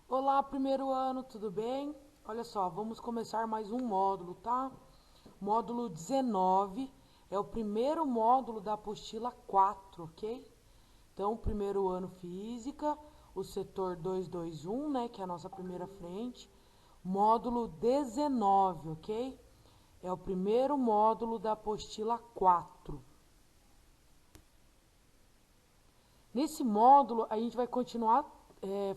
Olá, primeiro ano, tudo bem? Olha só, vamos começar mais um módulo, tá? Módulo 19 é o primeiro módulo da apostila 4, ok? Então, primeiro ano Física, o setor 221, né, que é a nossa primeira frente. Módulo 19, ok? É o primeiro módulo da apostila 4. Nesse módulo, a gente vai continuar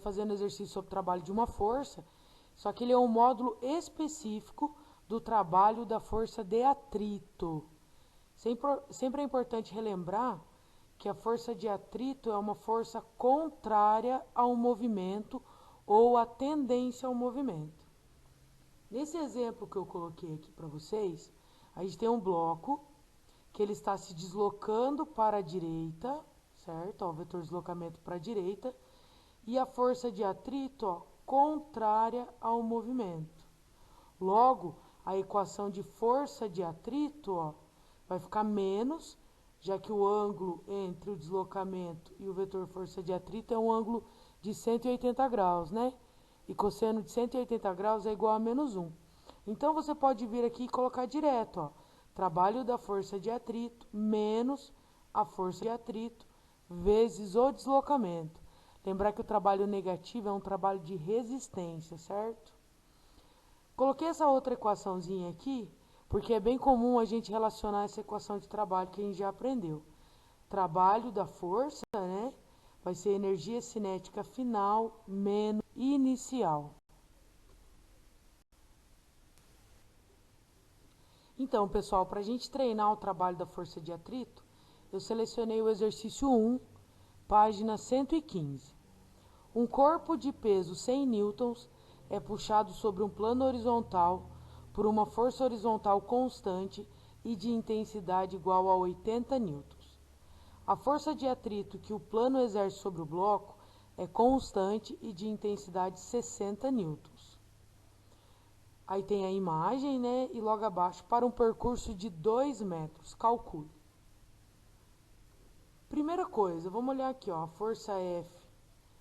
fazendo exercício sobre trabalho de uma força, só que ele é um módulo específico do trabalho da força de atrito. Sempre é importante relembrar que a força de atrito é uma força contrária ao movimento ou à tendência ao movimento. Nesse exemplo que eu coloquei aqui para vocês, a gente tem um bloco que ele está se deslocando para a direita, certo? Ó, o vetor de deslocamento para a direita, e a força de atrito, ó, contrária ao movimento. Logo, a equação de força de atrito, ó, vai ficar menos, já que o ângulo entre o deslocamento e o vetor força de atrito é um ângulo de 180 graus, né? E cosseno de 180 graus é igual a menos 1. Então, você pode vir aqui e colocar direto, ó, trabalho da força de atrito menos a força de atrito vezes o deslocamento. Lembrar que o trabalho negativo é um trabalho de resistência, certo? Coloquei essa outra equaçãozinha aqui, porque é bem comum a gente relacionar essa equação de trabalho que a gente já aprendeu. Trabalho da força, né, vai ser energia cinética final menos inicial. Então, pessoal, para a gente treinar o trabalho da força de atrito, eu selecionei o exercício 1, página 115. Um corpo de peso 100 newtons é puxado sobre um plano horizontal por uma força horizontal constante e de intensidade igual a 80 newtons. A força de atrito que o plano exerce sobre o bloco é constante e de intensidade 60 newtons. Aí tem a imagem, né? E logo abaixo, para um percurso de 2 metros, calcule. Primeira coisa, vamos olhar aqui, ó, a força F,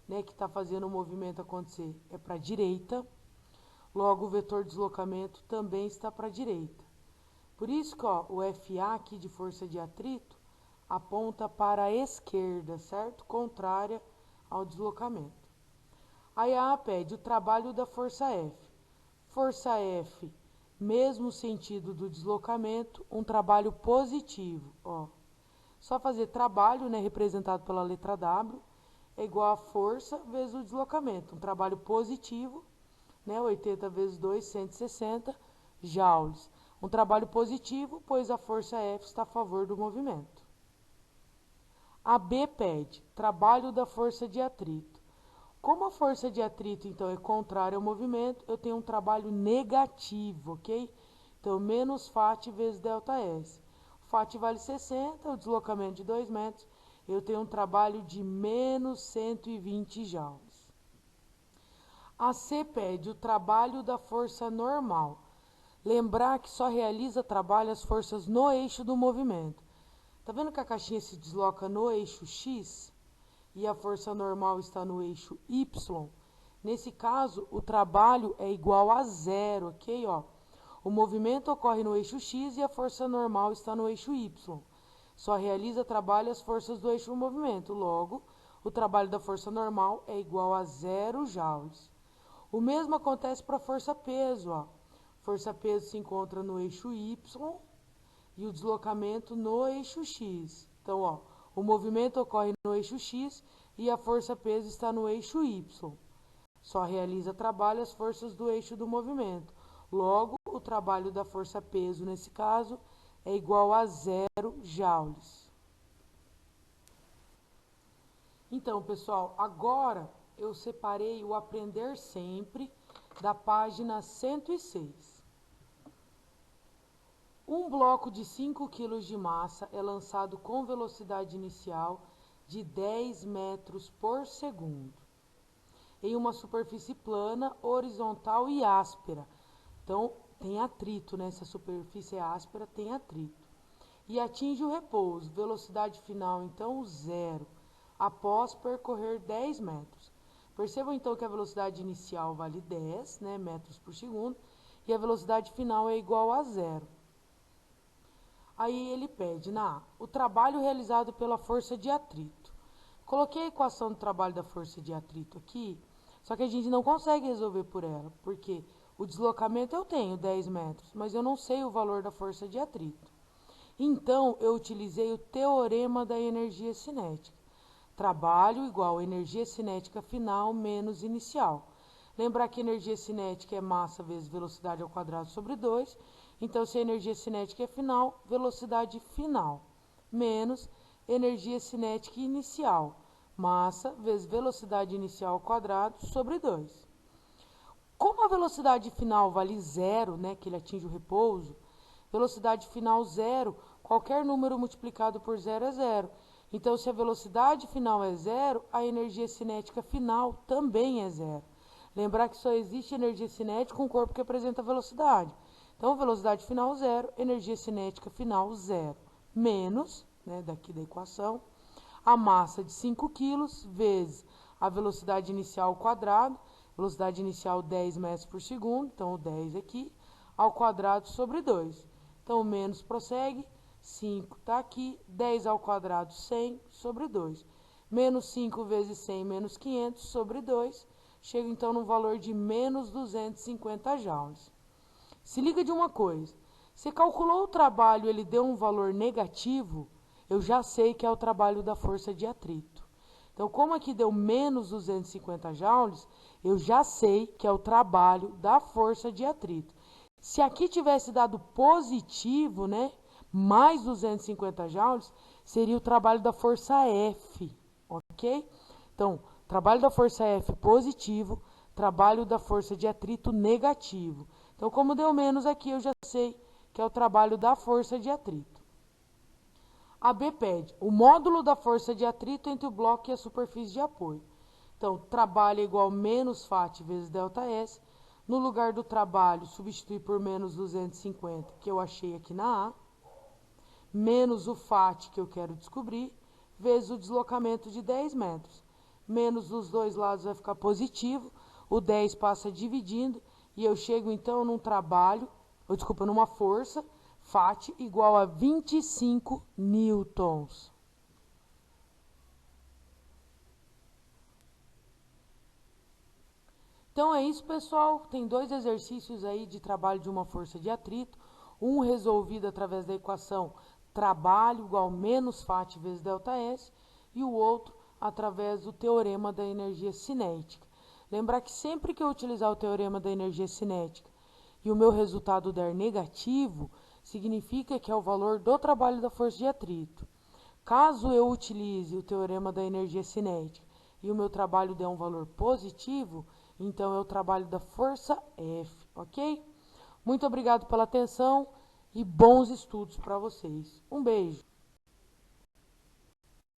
né, que está fazendo o movimento acontecer, é para a direita. Logo, o vetor de deslocamento também está para a direita. Por isso que ó, o FA aqui de força de atrito aponta para a esquerda, certo? Contrária ao deslocamento. Aí a pede o trabalho da força F. Força F, mesmo sentido do deslocamento, um trabalho positivo. Ó. Só fazer trabalho, né, representado pela letra W, é igual a força vezes o deslocamento. Um trabalho positivo, né, 80 vezes 2, 160 joules. Um trabalho positivo, pois a força F está a favor do movimento. A B pede trabalho da força de atrito. Como a força de atrito, então, é contrária ao movimento, eu tenho um trabalho negativo, ok? Então, menos FAT vezes ΔS. O FAT vale 60, o deslocamento de 2 metros, eu tenho um trabalho de menos 120 joules. A C pede o trabalho da força normal. Lembrar que só realiza trabalho as forças no eixo do movimento. Tá vendo que a caixinha se desloca no eixo X e a força normal está no eixo Y? Nesse caso, o trabalho é igual a zero, ok? Ó, o movimento ocorre no eixo X e a força normal está no eixo Y. Só realiza trabalho as forças do eixo do movimento. Logo, o trabalho da força normal é igual a 0 joules. O mesmo acontece para a força-peso. Força-peso se encontra no eixo Y e o deslocamento no eixo X. Então, ó, o movimento ocorre no eixo X e a força-peso está no eixo Y. Só realiza trabalho as forças do eixo do movimento. Logo, o trabalho da força-peso, nesse caso, é igual a 0 joules. Então, pessoal, agora eu separei o Aprender Sempre da página 106. Um bloco de 5 kg de massa é lançado com velocidade inicial de 10 metros por segundo em uma superfície plana, horizontal e áspera. Então, tem atrito, né? Se a superfície é áspera, tem atrito. E atinge o repouso, velocidade final, então, zero, após percorrer 10 metros. Percebam então que a velocidade inicial vale 10, né, metros por segundo, e a velocidade final é igual a zero. Aí ele pede na A, o trabalho realizado pela força de atrito. Coloquei a equação do trabalho da força de atrito aqui, só que a gente não consegue resolver por ela, porque o deslocamento eu tenho 10 metros, mas eu não sei o valor da força de atrito. Então, eu utilizei o teorema da energia cinética. Trabalho igual a energia cinética final menos inicial. Lembrar que energia cinética é massa vezes velocidade ao quadrado sobre 2. Então, se a energia cinética é final, velocidade final, menos energia cinética inicial, massa vezes velocidade inicial ao quadrado sobre 2. Como a velocidade final vale zero, né, que ele atinge o repouso, velocidade final zero, qualquer número multiplicado por zero é zero. Então, se a velocidade final é zero, a energia cinética final também é zero. Lembrar que só existe energia cinética com um corpo que apresenta velocidade. Então, velocidade final zero, energia cinética final zero. Menos, né, daqui da equação, a massa de 5 kg vezes a velocidade inicial ao quadrado, velocidade inicial 10 metros por segundo, então o 10 aqui, ao quadrado sobre 2. Então, o menos prossegue, 5 está aqui, 10 ao quadrado, 100 sobre 2. Menos 5 vezes 100, menos 500 sobre 2. Chega, então, no valor de menos 250 joules. Se liga de uma coisa. Você calculou o trabalho, ele deu um valor negativo, eu já sei que é o trabalho da força de atrito. Então, como aqui deu menos 250 joules, eu já sei que é o trabalho da força de atrito. Se aqui tivesse dado positivo, né, mais 250 joules, seria o trabalho da força F, ok? Então, trabalho da força F positivo, trabalho da força de atrito negativo. Então, como deu menos aqui, eu já sei que é o trabalho da força de atrito. A B pede o módulo da força de atrito entre o bloco e a superfície de apoio. Então, trabalho é igual a menos FAT vezes ΔS. No lugar do trabalho, substituir por menos 250, que eu achei aqui na A, menos o FAT, que eu quero descobrir, vezes o deslocamento de 10 metros. Menos dos dois lados vai ficar positivo, o 10 passa dividindo, e eu chego então num trabalho, numa força, FAT igual a 25 newtons. Então é isso, pessoal. Tem dois exercícios aí de trabalho de uma força de atrito. Um resolvido através da equação trabalho igual a menos FAT vezes ΔS. E o outro através do teorema da energia cinética. Lembrar que sempre que eu utilizar o teorema da energia cinética e o meu resultado der negativo, significa que é o valor do trabalho da força de atrito. Caso eu utilize o teorema da energia cinética e o meu trabalho der um valor positivo, então é o trabalho da força F, ok? Muito obrigado pela atenção e bons estudos para vocês. Um beijo!